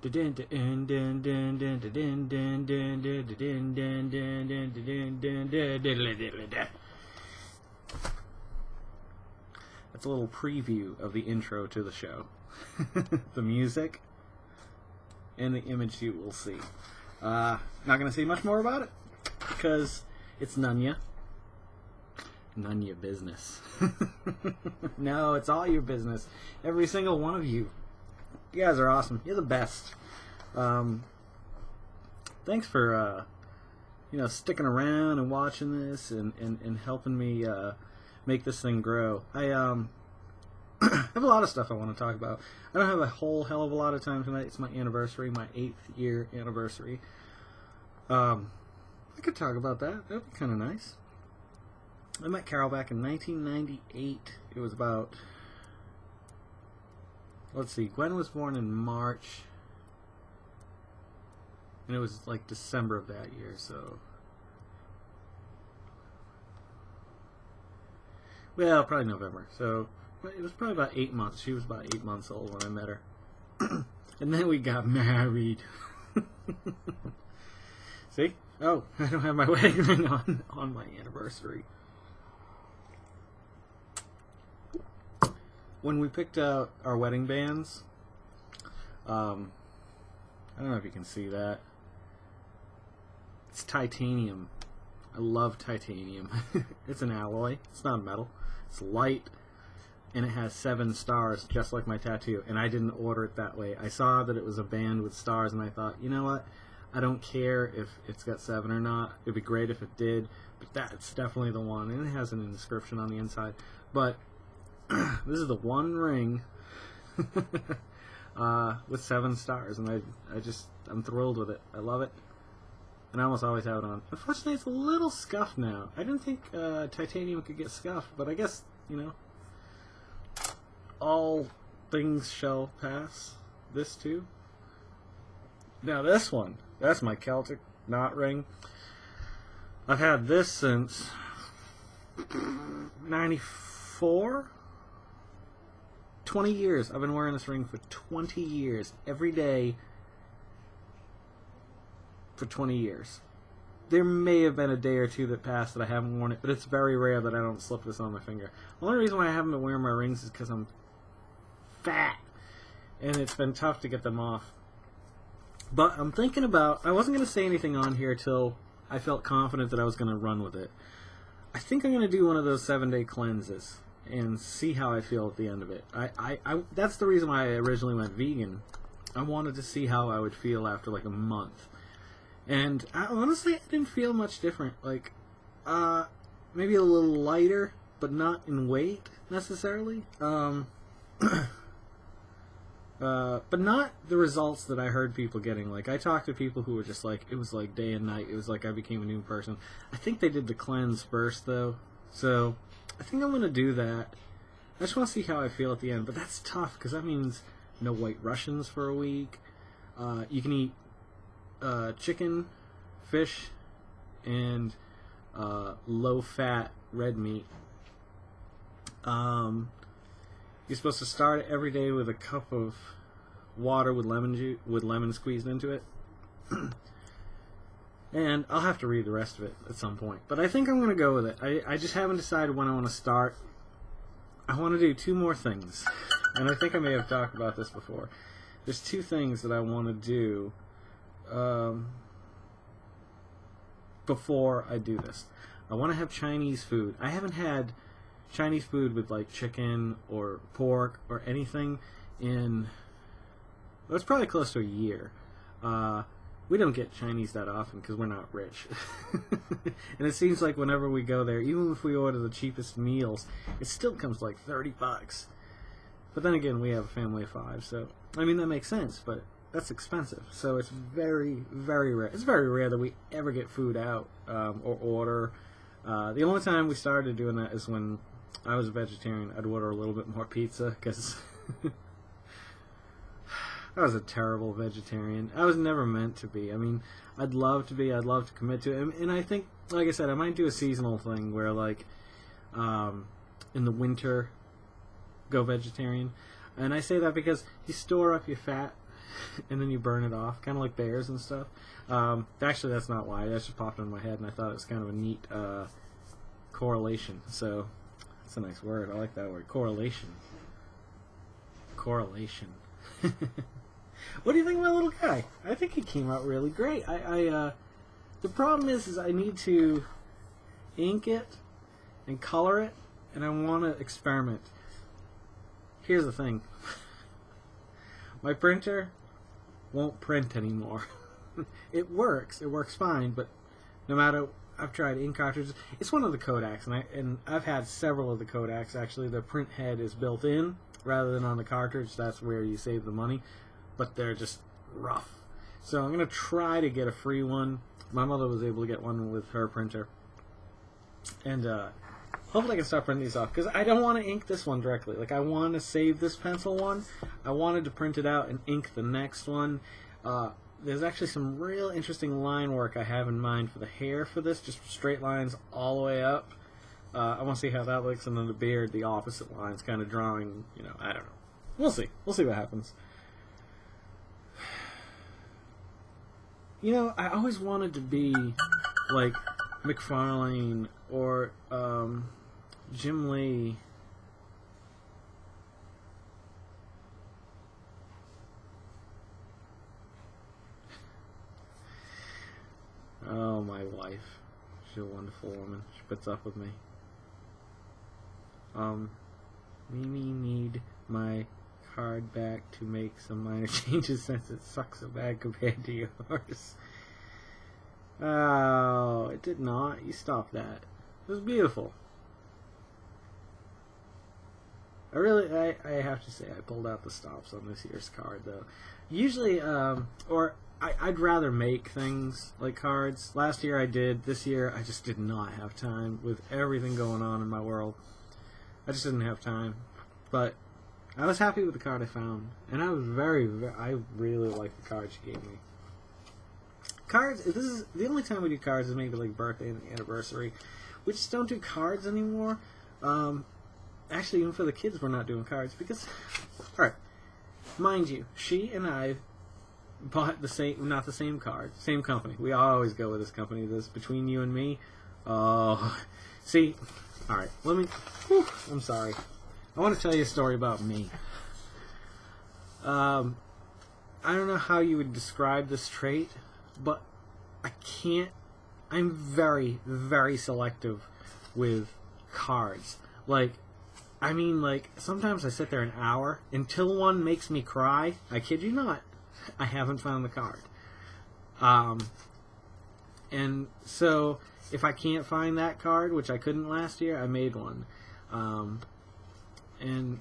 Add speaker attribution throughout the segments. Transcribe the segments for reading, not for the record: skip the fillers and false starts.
Speaker 1: That's a little preview of the intro to the show. The music and the image you will see. Not going to say much more about it because it's none ya business. No, it's all your business. Every single one of you. You guys are awesome. You're the best. Thanks for sticking around and watching this and helping me make this thing grow. I have a lot of stuff I want to talk about. I don't have a whole hell of a lot of time tonight. It's my anniversary, my 8th year anniversary. I could talk about that. That would be kind of nice. I met Carol back in 1998. It was about... Let's see. Gwen was born in March. And it was like December of that year, so... Well, probably November. So, it was probably about 8 months. She was about 8 months old when I met her. And then we got married. See? Oh, I don't have my wedding ring on my anniversary. When we picked out our wedding bands, I don't know if you can see that. It's titanium. I love titanium. It's an alloy. It's not metal. It's light, and it has 7 stars, just like my tattoo. And I didn't order it that way. I saw that it was a band with stars, and I thought, you know what? I don't care if it's got 7 or not. It'd be great if it did, but that's definitely the one. And it has an inscription on the inside. But this is the one ring with 7 stars, and I'm thrilled with it. I love it, and I almost always have it on. Unfortunately, it's a little scuffed now. I didn't think titanium could get scuffed, but I guess, all things shall pass. This too. Now this one, that's my Celtic knot ring. I've had this since 94? 20 years. I've been wearing this ring for 20 years. Every day for 20 years. There may have been a day or two that passed that I haven't worn it, but it's very rare that I don't slip this on my finger. The only reason why I haven't been wearing my rings is because I'm fat, and it's been tough to get them off. But I'm thinking about... I wasn't going to say anything on here till I felt confident that I was going to run with it. I think I'm going to do one of those 7-day cleanses and see how I feel at the end of it. That's the reason why I originally went vegan. I wanted to see how I would feel after like a month. And honestly, I didn't feel much different. Like, maybe a little lighter, but not in weight necessarily. But not the results that I heard people getting. Like, I talked to people who were just like, it was like day and night. It was like I became a new person. I think they did the cleanse first, though. So, I think I'm going to do that. I just want to see how I feel at the end. But that's tough, because that means no white Russians for a week. You can eat chicken, fish, and low-fat red meat. You're supposed to start every day with a cup of water with lemon squeezed into it. And I'll have to read the rest of it at some point. But I think I'm going to go with it. I just haven't decided when I want to start. I want to do 2 more things. And I think I may have talked about this before. There's 2 things that I want to do before I do this. I want to have Chinese food. I haven't had Chinese food with like chicken or pork or anything in... Well, it's probably close to a year. We don't get Chinese that often because we're not rich. And it seems like whenever we go there, even if we order the cheapest meals, it still comes like $30. But then again, we have a family of 5, so I mean that makes sense, but that's expensive. So it's very, very rare. It's very rare that we ever get food out or order. The only time we started doing that is when I was a vegetarian. I'd order a little bit more pizza because I was a terrible vegetarian. I was never meant to be. I mean, I'd love to be. I'd love to commit to it. And I think, like I said, I might do a seasonal thing where, like, in the winter, go vegetarian. And I say that because you store up your fat and then you burn it off, kind of like bears and stuff. Actually, that's not why. That just popped in my head, and I thought it was kind of a neat correlation. So, that's a nice word. I like that word, correlation. Correlation. What do you think of my little guy? I think he came out really great. The problem is I need to ink it and color it, and I want to experiment. Here's the thing. My printer won't print anymore. It works fine, but no matter, I've tried ink cartridges. It's one of the Kodaks, and I've had several of the Kodaks. Actually, the print head is built in rather than on the cartridge. That's where you save the money, but they're just rough. So I'm gonna try to get a free one. My mother was able to get one with her printer, and hopefully I can start printing these off, because I don't want to ink this one directly. Like, I want to save this pencil one. I wanted to print it out and ink the next one. There's actually some real interesting line work I have in mind for the hair for this, just straight lines all the way up. I want to see how that looks, and then the beard, the opposite lines, kind of drawing, you know, I don't know. We'll see. We'll see what happens. You know, I always wanted to be like McFarlane or Jim Lee. Oh, my wife. She's a wonderful woman. She puts up with me. Mimi need my card back to make some minor changes since it sucks so bad compared to yours. Oh, it did not. You stopped that. It was beautiful. I have to say, I pulled out the stops on this year's card, though. Usually, I'd rather make things like cards. Last year I did. This year I just did not have time with everything going on in my world. I just didn't have time. But I was happy with the card I found. And I was I really liked the card she gave me. Cards, this is the only time we do cards is maybe like birthday and anniversary. We just don't do cards anymore. Actually, even for the kids we're not doing cards because, alright, mind you, she and I bought the same, not the same card, same company. We always go with this company. This between you and me. Oh, see, all right. I'm sorry. I want to tell you a story about me. I don't know how you would describe this trait, but I can't. I'm very, very selective with cards. Like, I mean, like sometimes I sit there an hour until one makes me cry. I kid you not. I haven't found the card. And so, if I can't find that card, which I couldn't last year, I made one. And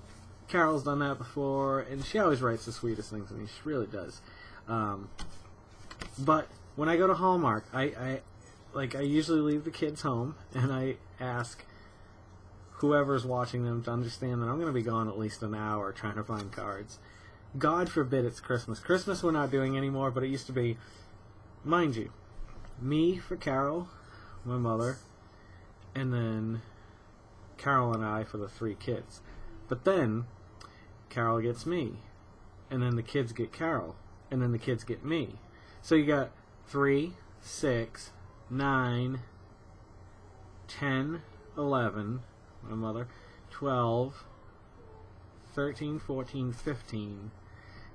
Speaker 1: Carol's done that before, and she always writes the sweetest things to me. She really does. But when I go to Hallmark, I usually leave the kids home, and I ask whoever's watching them to understand that I'm going to be gone at least an hour trying to find cards. God forbid it's Christmas. Christmas we're not doing anymore, but it used to be, mind you, me for Carol, my mother, and then Carol and I for the 3 kids. But then Carol gets me, and then the kids get Carol, and then the kids get me. So you got 3, 6, 9, 10, 11, my mother, 12, 13, 14, 15.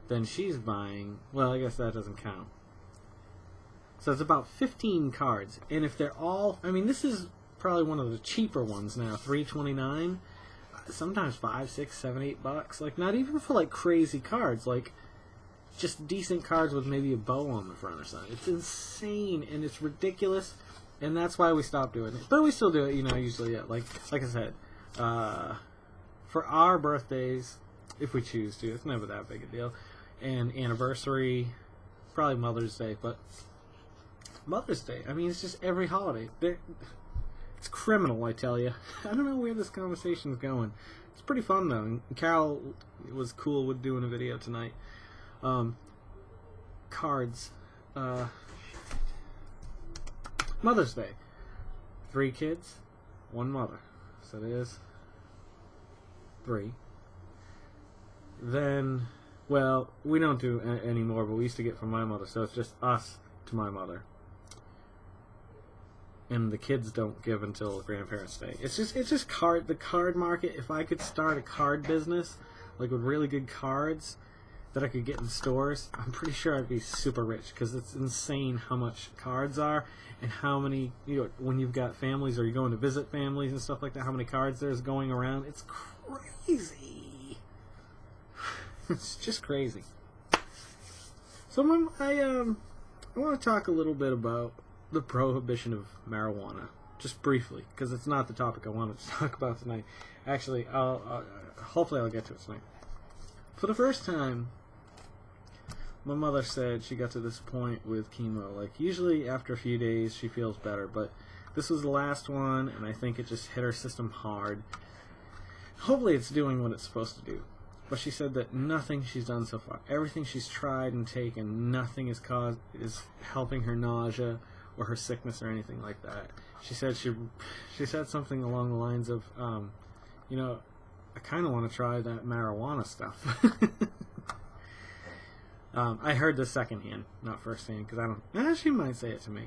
Speaker 1: Then she's buying, well, I guess that doesn't count. So it's about 15 cards. And if they're all, I mean, this is probably one of the cheaper ones now, $3.29. Sometimes $5, $6, $7, $8. Like, not even for, like, crazy cards. Like, just decent cards with maybe a bow on the front or something. It's insane, and it's ridiculous. And that's why we stopped doing it. But we still do it, you know, usually, yeah, like I said. For our birthdays, if we choose to, it's never that big a deal. And anniversary, probably Mother's Day, but Mother's Day, I mean, it's just every holiday. It's criminal, I tell you. I don't know where this conversation is going. It's pretty fun, though. And Carol was cool with doing a video tonight. Cards. Mother's Day. 3 kids, 1 mother. So there's 3. Then Well, we don't do anymore, but we used to get from my mother, so it's just us to my mother. And the kids don't give until grandparents' day. It's just the card market. If I could start a card business, like with really good cards that I could get in stores, I'm pretty sure I'd be super rich, because it's insane how much cards are and how many, when you've got families or you're going to visit families and stuff like that, how many cards there's going around. It's crazy. It's just crazy. So I want to talk a little bit about the prohibition of marijuana, just briefly, because it's not the topic I wanted to talk about tonight. Actually, hopefully I'll get to it tonight. For the first time, my mother said she got to this point with chemo. Like, usually after a few days she feels better, but this was the last one, and I think it just hit her system hard. Hopefully it's doing what it's supposed to do. But she said that nothing she's done so far, everything she's tried and taken, nothing is helping her nausea or her sickness or anything like that. She said she said something along the lines of, I kind of want to try that marijuana stuff. I heard this secondhand, not firsthand, because I don't. She might say it to me,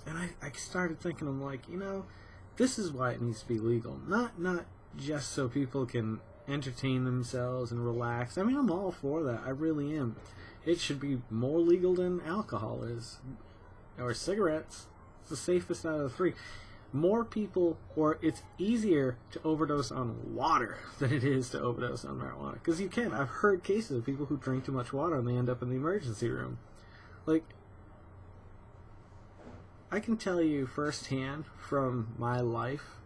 Speaker 1: and I started thinking, I'm like, this is why it needs to be legal, not just so people can entertain themselves and relax. I mean, I'm all for that. I really am. It should be more legal than alcohol is, or cigarettes. It's the safest out of the three. More people, or it's easier to overdose on water than it is to overdose on marijuana. Because you can. I've heard cases of people who drink too much water and they end up in the emergency room. Like, I can tell you firsthand from my life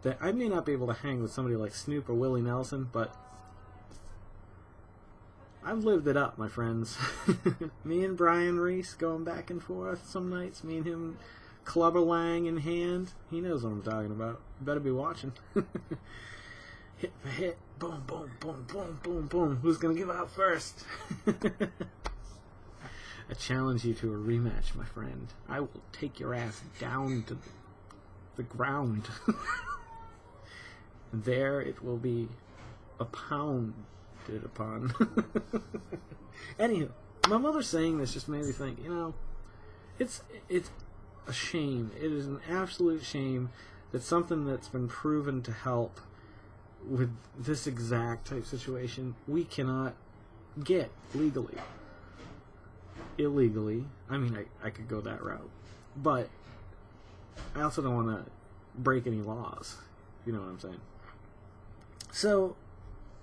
Speaker 1: that I may not be able to hang with somebody like Snoop or Willie Nelson, but I've lived it up, my friends. Me and Brian Reese going back and forth some nights. Me and him, clubber lang in hand. He knows what I'm talking about. You better be watching. Hit for hit. Boom, boom, boom, boom, boom, boom. Who's going to give out first? I challenge you to a rematch, my friend. I will take your ass down to the ground. There it will be pounded upon. Anywho, my mother saying this just made me think, it's a shame. It is an absolute shame that something that's been proven to help with this exact type situation, we cannot get legally. Illegally. I mean, I could go that route. But I also don't want to break any laws. You know what I'm saying? So,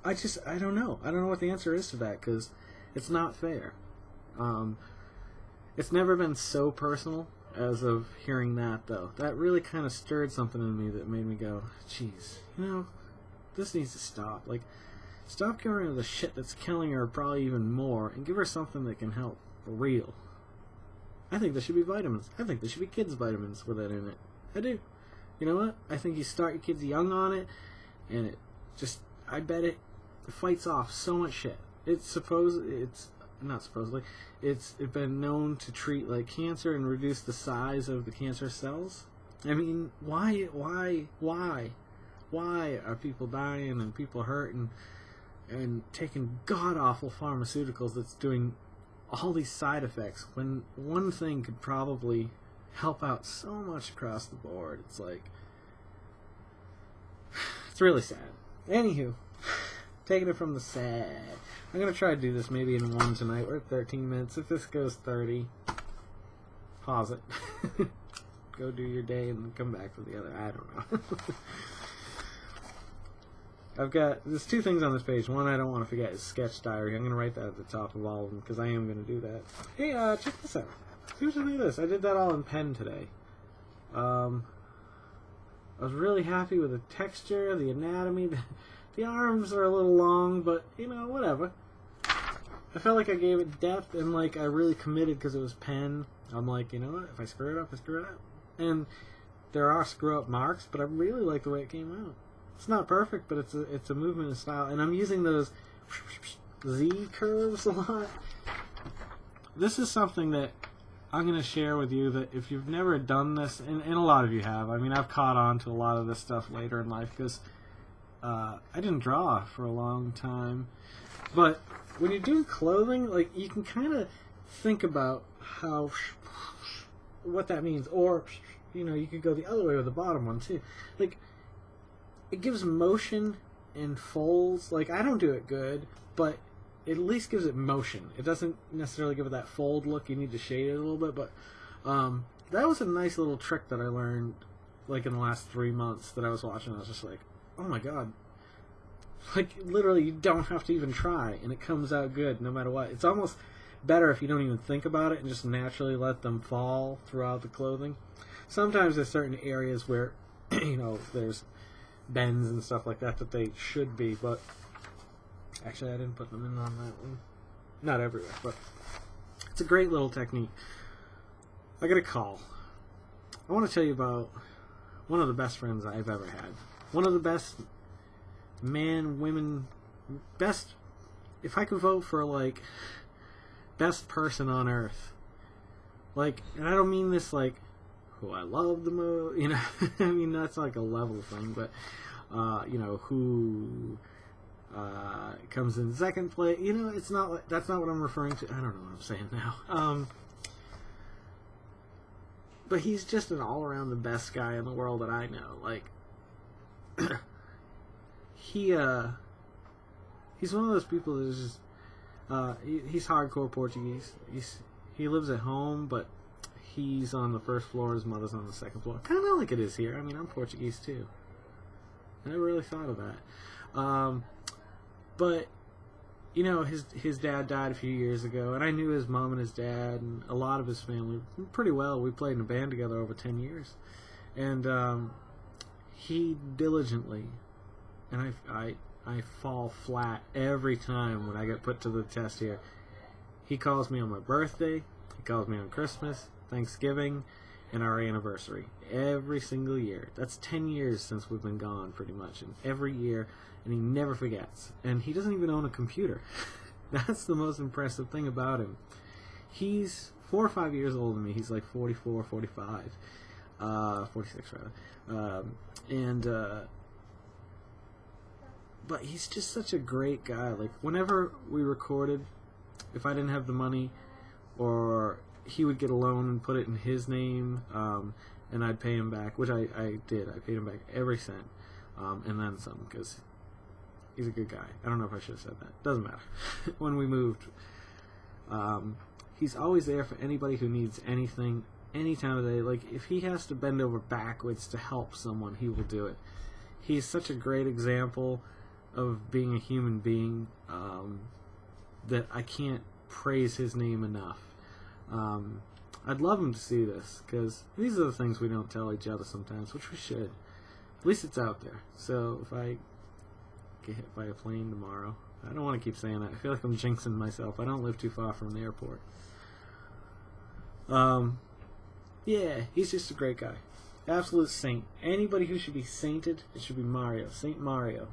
Speaker 1: I don't know. I don't know what the answer is to that, because it's not fair. It's never been so personal as of hearing that, though. That really kind of stirred something in me that made me go, geez, this needs to stop. Like, stop getting rid of the shit that's killing her probably even more, and give her something that can help, for real. I think there should be vitamins. I think there should be kids' vitamins with that in it. I do. You know what? I think you start your kids young on it, and it just, I bet it fights off so much shit. It's been known to treat like cancer and reduce the size of the cancer cells. I mean, why are people dying and people hurting and taking god-awful pharmaceuticals that's doing all these side effects when one thing could probably help out so much across the board? It's like, it's really sad. Anywho, taking it from the sad. I'm going to try to do this maybe in one tonight. We're at 13 minutes. If this goes 30, pause it. Go do your day and then come back for the other. I don't know. There's two things on this page. One I don't want to forget is sketch diary. I'm going to write that at the top of all of them because I am going to do that. Hey, check this out. Seriously, look at this. I did that all in pen today. I was really happy with the texture, the anatomy. The arms are a little long, but, whatever. I felt like I gave it depth and, like, I really committed because it was pen. I'm like, you know what? If I screw it up, I screw it up. And there are screw-up marks, but I really like the way it came out. It's not perfect, but it's a movement and style. And I'm using those Z curves a lot. This is something that I'm going to share with you that if you've never done this, and a lot of you have, I mean, I've caught on to a lot of this stuff later in life because I didn't draw for a long time. But when you're doing clothing, like, you can kind of think about how what that means, or you could go the other way with the bottom one too. Like, it gives motion and folds. Like, I don't do it good, but it at least gives it motion. It doesn't necessarily give it that fold look. You need to shade it a little bit, but that was a nice little trick that I learned, like, in the last 3 months that I was watching. I was just like, oh my god. Like, literally, you don't have to even try, and it comes out good no matter what. It's almost better if you don't even think about it and just naturally let them fall throughout the clothing. Sometimes there's certain areas where, there's bends and stuff like that they should be, but actually I didn't put them in on that one. Not everywhere, but it's a great little technique. I got a call. I want to tell you about one of the best friends I've ever had. One of the best best, if I could vote for, like, best person on earth. Like, and I don't mean this, like, who I love the most, I mean, that's like a level thing, but, who comes in second place, it's not like, that's not what I'm referring to. I don't know what I'm saying now. But he's just an all-around the best guy in the world that I know. Like, he's one of those people that is just, he's hardcore Portuguese. He lives at home, but he's on the first floor, his mother's on the second floor. Kind of like it is here. I mean, I'm Portuguese too. I never really thought of that. But, his dad died a few years ago, and I knew his mom and his dad and a lot of his family pretty well. We played in a band together over 10 years. And he diligently, and I fall flat every time when I get put to the test here. He calls me on my birthday, he calls me on Christmas, Thanksgiving, and our anniversary. Every single year. That's 10 years since we've been gone, pretty much. And every year, and he never forgets. And he doesn't even own a computer. That's the most impressive thing about him. He's 4 or 5 years older than me. He's like 44, 45. 46, rather. But he's just such a great guy. Like, whenever we recorded, if I didn't have the money, or he would get a loan and put it in his name, and I'd pay him back, which I did. I paid him back every cent, and then some, because he's a good guy. I don't know if I should have said that. Doesn't matter. When we moved, he's always there for anybody who needs anything, any time of day. Like, if he has to bend over backwards to help someone, he will do it. He's such a great example of being a human being, that I can't praise his name enough. I'd love him to see this, because these are the things we don't tell each other sometimes, which we should. At least it's out there. So if I get hit by a plane tomorrow, I don't want to keep saying that. I feel like I'm jinxing myself. I don't live too far from the airport. Yeah, he's just a great guy. Absolute saint. Anybody who should be sainted, it should be Mario. Saint Mario.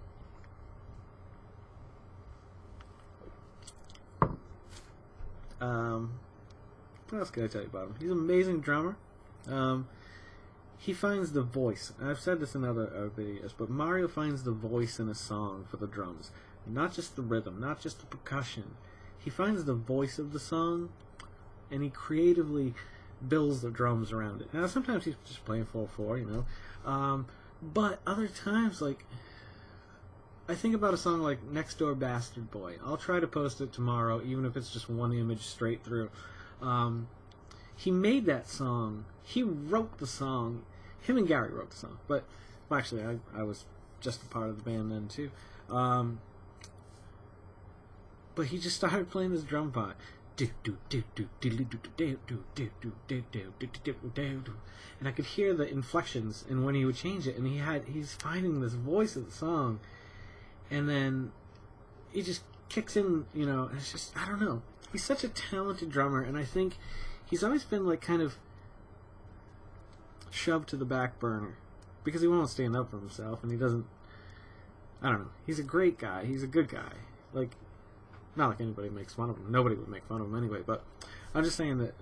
Speaker 1: What else can I tell you about him? He's an amazing drummer. He finds the voice. I've said this in other videos, but Mario finds the voice in a song for the drums. Not just the rhythm, not just the percussion. He finds the voice of the song, and he creatively builds the drums around it. Now, sometimes he's just playing 4/4, but other times, like, I think about a song like Next Door Bastard Boy. I'll try to post it tomorrow, even if it's just one image straight through. He made that song. He wrote the song. Him and Gary wrote the song. But, well, actually, I was just a part of the band then, too. But he just started playing this drum part. And I could hear the inflections and when he would change it, and he's finding this voice of the song, and then he just kicks in, and it's just, I don't know. He's such a talented drummer, and I think he's always been, like, kind of shoved to the back burner because he won't stand up for himself, and he doesn't, I don't know. He's a great guy. He's a good guy. Like, not like anybody makes fun of him. Nobody would make fun of him anyway, but I'm just saying that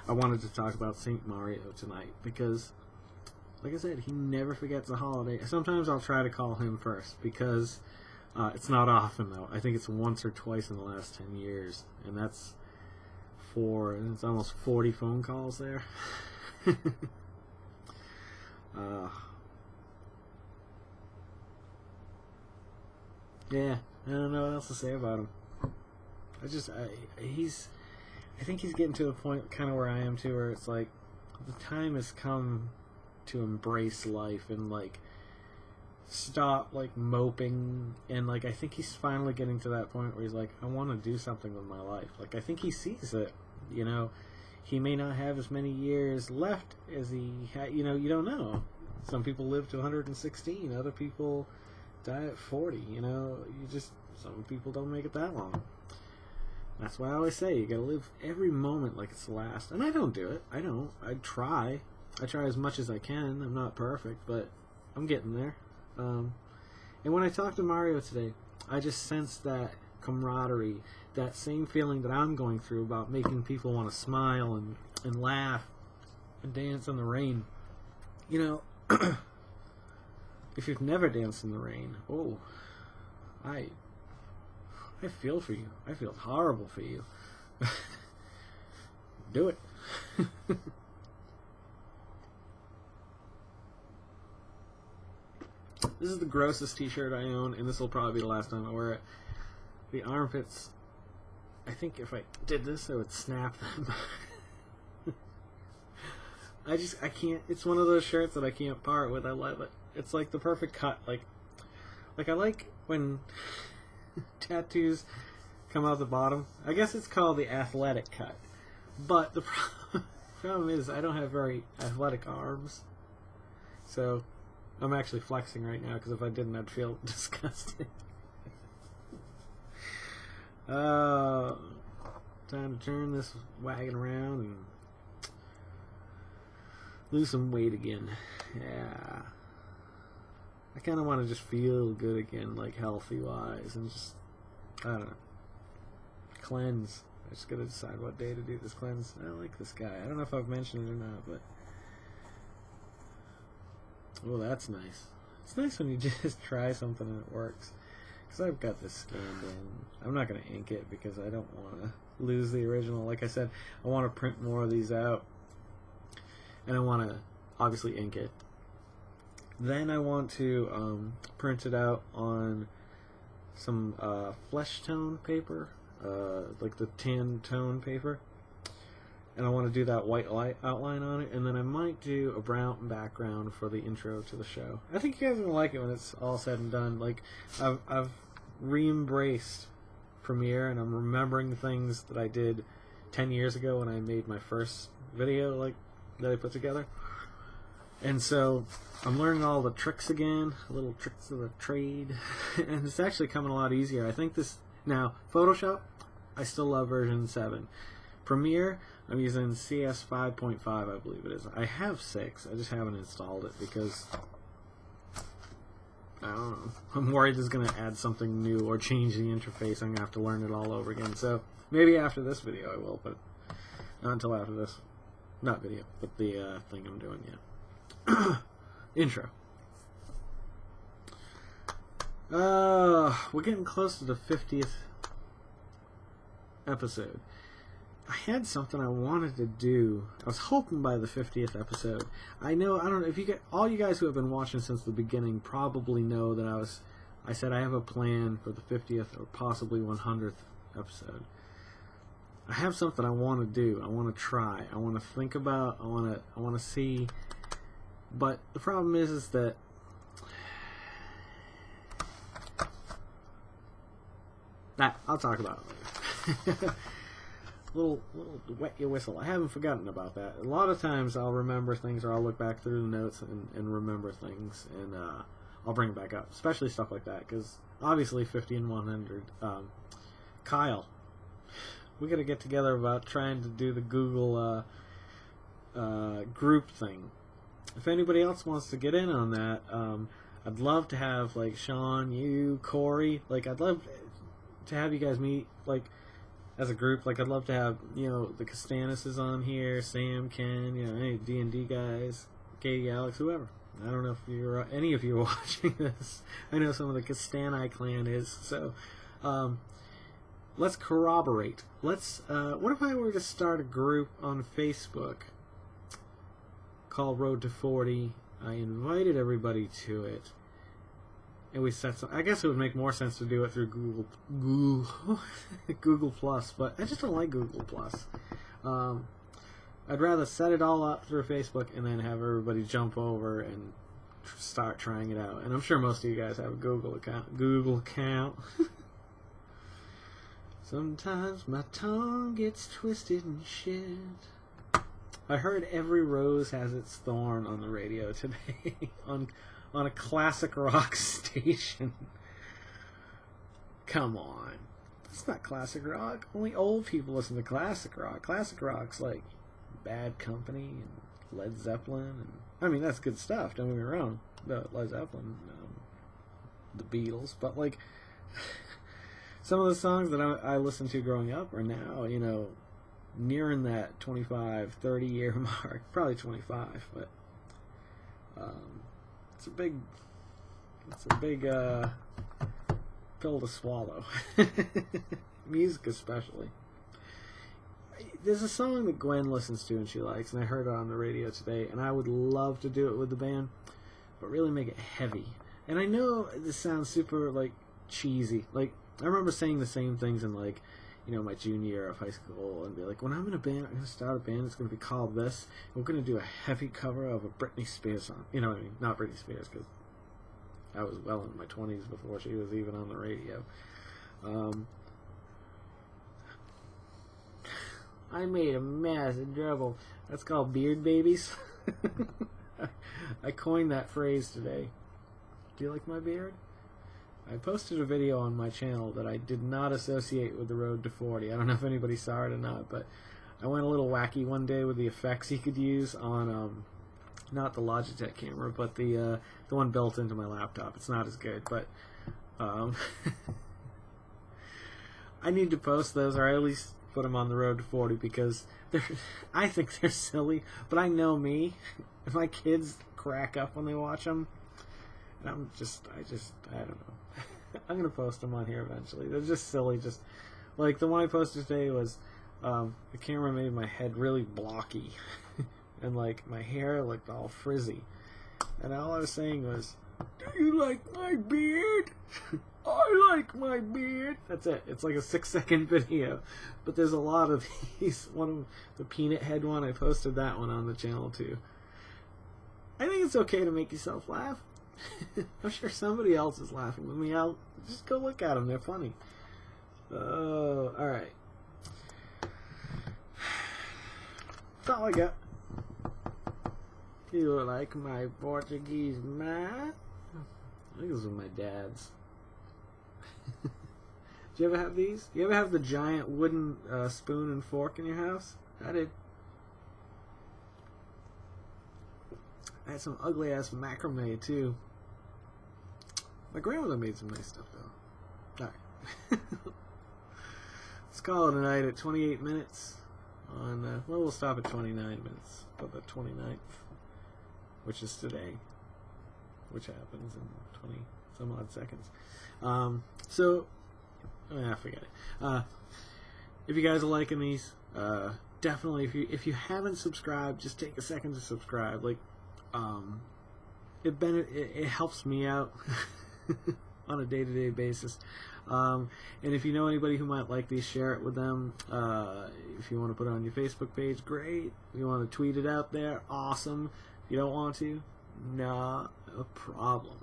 Speaker 1: I wanted to talk about Saint Mario tonight because, like I said, he never forgets a holiday. Sometimes I'll try to call him first because It's not often, though. I think it's once or twice in the last 10 years. And that's it's almost 40 phone calls there. Yeah, I don't know what else to say about him. I think he's getting to a point kind of where I am too, where it's like, the time has come to embrace life and, like, stop, like, moping, and, like, I think he's finally getting to that point where he's like, I want to do something with my life. Like, I think he sees it, you know. He may not have as many years left as he had, you know, you don't know. Some people live to 116, other people die at 40, you know. Some people don't make it that long. That's why I always say, you gotta live every moment like it's the last. And I don't do it. I try as much as I can. I'm not perfect, but I'm getting there. And when I talked to Mario today, I just sensed that camaraderie, that same feeling that I'm going through about making people want to smile and laugh and dance in the rain. You know, if you've never danced in the rain, I feel for you. I feel horrible for you. Do it. This is the grossest t-shirt I own, and this will probably be the last time I wear it. The armpits, I think if I did this, I would snap them. I can't, it's one of those shirts that I can't part with. I love it. It's like the perfect cut. Like I like when tattoos come out the bottom. I guess it's called the athletic cut. But the problem is I don't have very athletic arms. So I'm actually flexing right now, because if I didn't, I'd feel disgusting. Time to turn this wagon around and lose some weight again. Yeah. I kind of want to just feel good again, like healthy-wise, and just, I don't know, cleanse. I just gotta decide what day to do this cleanse. I like this guy. I don't know if I've mentioned it or not, but oh, that's nice. It's nice when you just try something and it works. Because I've got this scanned in. I'm not going to ink it because I don't want to lose the original. Like I said, I want to print more of these out. And I want to obviously ink it. Then I want to print it out on some flesh tone paper. Like the tan tone paper. And I want to do that white light outline on it, and then I might do a brown background for the intro to the show. I think you guys are going to like it when it's all said and done. Like, I've re-embraced Premiere, and I'm remembering things that I did 10 years ago when I made my first video, like, that I put together. And so, I'm learning all the tricks again, little tricks of the trade, and it's actually coming a lot easier. I think now, Photoshop, I still love version 7. Premiere, I'm using CS 5.5, I believe it is. I have 6, I just haven't installed it because, I don't know, I'm worried it's going to add something new or change the interface. I'm going to have to learn it all over again. So, maybe after this video I will, but not until after this. Not video, but the thing I'm doing yet. Intro. We're getting close to the 50th episode. I had something I wanted to do. I was hoping by the 50th episode. I don't know if all you guys who have been watching since the beginning probably know that I said I have a plan for the 50th or possibly 100th episode. I have something I want to do. I want to try. I want to think about. I want to see. But the problem is that I'll talk about it later. little wet your whistle. I haven't forgotten about that. A lot of times I'll remember things, or I'll look back through the notes and remember things, and I'll bring it back up, especially stuff like that, because obviously 50 and 100. Kyle, we got to get together about trying to do the Google group thing. If anybody else wants to get in on that, I'd love to have, like, Sean, you, Corey, like, I'd love to have you guys meet, like, as a group. Like, I'd love to have, the Costanuses on here, Sam, Ken, any D&D guys, Katie, Alex, whoever. I don't know if you're any of you are watching this. I know some of the Castani clan is. So, let's corroborate. Let's. What if I were to start a group on Facebook called Road to 40? I invited everybody to it, and we set some. I guess it would make more sense to do it through Google Plus, but I just don't like Google Plus. I'd rather set it all up through Facebook and then have everybody jump over and start trying it out. And I'm sure most of you guys have a Google account. Sometimes my tongue gets twisted and shit. I heard Every Rose Has Its Thorn on the radio today on a classic rock station. Come on. It's not classic rock. Only old people listen to classic rock. Classic rock's like Bad Company and Led Zeppelin. And, I mean, that's good stuff, don't get me wrong. Led Zeppelin, the Beatles. But, like, some of the songs that I listened to growing up are now, you know, nearing that 25, 30 year mark. Probably 25, but it's a big pill to swallow. Music especially. There's a song that Gwen listens to and she likes, and I heard it on the radio today, and I would love to do it with the band, but really make it heavy. And I know this sounds super, like, cheesy. Like, I remember saying the same things in, like, you know, my junior year of high school, and be like, when I'm in a band, I'm going to start a band, it's going to be called this, and we're going to do a heavy cover of a Britney Spears song. You know what I mean? Not Britney Spears, because I was well into my 20s before she was even on the radio. I made a mess of trouble. That's called beard babies. I coined that phrase today. Do you like my beard? I posted a video on my channel that I did not associate with the Road to 40. I don't know if anybody saw it or not, but I went a little wacky one day with the effects you could use on, not the Logitech camera, but the one built into my laptop. It's not as good, but I need to post those, or at least put them on the Road to 40, because I think they're silly, but I know me. If my kids crack up when they watch them, and I don't know. I'm going to post them on here eventually. They're just silly. Just like the one I posted today was the camera made my head really blocky and like my hair looked all frizzy. And all I was saying was, "Do you like my beard?" "I like my beard." That's it. It's like a 6-second video. But there's a lot of these. One of the peanut head one, I posted that one on the channel too. I think it's okay to make yourself laugh. I'm sure somebody else is laughing with me. I'll just go look at them. They're funny. Oh, alright. That's all I got. Do you like my Portuguese man? I think this was my dad's. Do you ever have these? Do you ever have the giant wooden spoon and fork in your house? I did. I had some ugly ass macrame too. My grandmother made some nice stuff though. Alright. Let's call it a night at 28 minutes. On well, we'll stop at 29 minutes for the 29th, which is today, which happens in 20 some odd seconds. So forget it. If you guys are liking these, definitely if you haven't subscribed, just take a second to subscribe. Like, it helps me out on a day-to-day basis. And if you know anybody who might like these, share it with them. If you want to put it on your Facebook page, great. If you want to tweet it out there, awesome. If you don't want to, not a problem.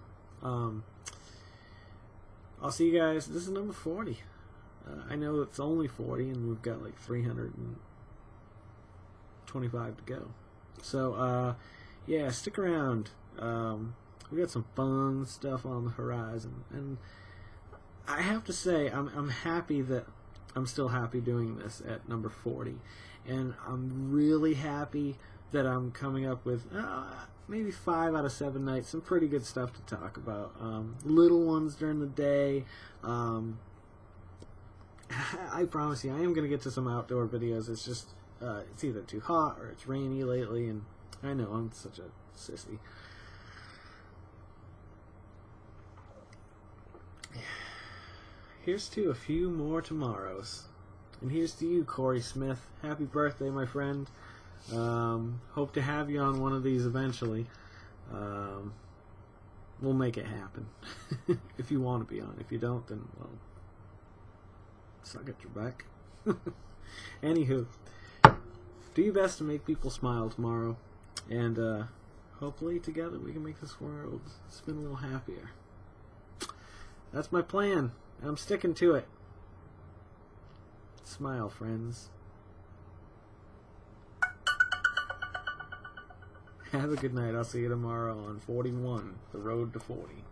Speaker 1: I'll see you guys. This is number 40. I know it's only 40, and we've got like 325 to go. So, yeah, stick around. We got some fun stuff on the horizon, and I have to say, I'm happy that I'm still happy doing this at number 40, and I'm really happy that I'm coming up with maybe 5 out of 7 nights, some pretty good stuff to talk about. Little ones during the day. I promise you, I am going to get to some outdoor videos. It's just, it's either too hot or it's rainy lately, and I know I'm such a sissy. here's to a few more tomorrows. And here's to you, Corey Smith. Happy birthday, my friend. Hope to have you on one of these eventually. We'll make it happen. If you want to be on. If you don't, then, well, suck at your back. Anywho, do your best to make people smile tomorrow. And hopefully together we can make this world spin a little happier. That's my plan. And I'm sticking to it. Smile, friends. Have a good night. I'll see you tomorrow on 41, the road to 40.